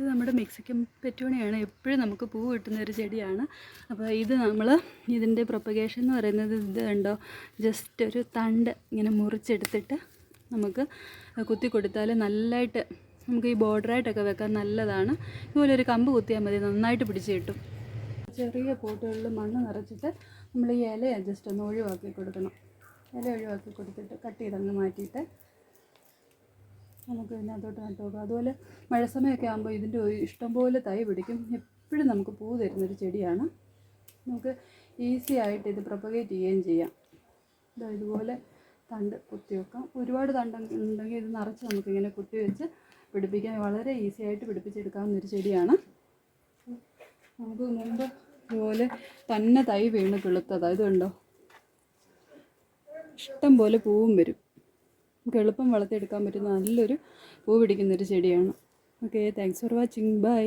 ഇത് നമ്മുടെ മെക്സിക്കൻ പെറ്റൂണിയാണ്. എപ്പോഴും നമുക്ക് പൂ കിട്ടുന്ന ഒരു ചെടിയാണ്. അപ്പോൾ ഇത് നമ്മൾ ഇതിൻ്റെ പ്രൊപ്പഗേഷൻ എന്ന് പറയുന്നത് ഇത് കണ്ടോ, ജസ്റ്റ് ഒരു തണ്ട് ഇങ്ങനെ മുറിച്ചെടുത്തിട്ട് നമുക്ക് കുത്തി കൊടുത്താൽ നല്ലതായിട്ട് നമുക്ക് ഈ ബോർഡറായിട്ടൊക്കെ വെക്കാൻ നല്ലതാണ്. ഇതുപോലെ ഒരു കമ്പ് കുത്തിയാൽ മതി, നന്നായിട്ട് പിടിച്ച് കിട്ടും. ചെറിയ പോട്ടുകളിൽ മണ്ണ് നിറച്ചിട്ട് നമ്മൾ ഈ ഇല ജസ്റ്റ് ഒന്ന് ഒഴിവാക്കി കൊടുക്കണം. ഇല ഒഴിവാക്കി കൊടുത്തിട്ട് കട്ട് ചെയ്തങ്ങ് മാറ്റിയിട്ട് നമുക്ക് ഇതിനകത്തോട്ട് നട്ട് നോക്കാം. അതുപോലെ മഴ സമയമൊക്കെ ആകുമ്പോൾ ഇതിൻ്റെ ഇഷ്ടംപോലെ തൈ പിടിക്കും. എപ്പോഴും നമുക്ക് പൂ തരുന്നൊരു ചെടിയാണ്. നമുക്ക് ഈസി ആയിട്ട് ഇത് പ്രൊപ്പഗേറ്റ് ചെയ്യുകയും ചെയ്യാം. ഇതുപോലെ തണ്ട് കുത്തി വെക്കാം. ഒരുപാട് തണ്ടുണ്ടെങ്കിൽ ഇത് നിറച്ച് നമുക്കിങ്ങനെ കുത്തി വെച്ച് പിടിപ്പിക്കാൻ വളരെ ഈസി ആയിട്ട് പിടിപ്പിച്ചെടുക്കാവുന്നൊരു ചെടിയാണ്. നമുക്ക് മുമ്പ് ഇതുപോലെ തന്നെ തൈ വീണ് കിളുത്തതാണ്. ഇത് കണ്ടോ, ഇഷ്ടം പോലെ പൂവും വരും. നമുക്ക് എളുപ്പം വളർത്തിയെടുക്കാൻ പറ്റുന്ന നല്ലൊരു പൂ പിടിക്കുന്നൊരു ചെടിയാണ്. Okay, thanks for watching. By.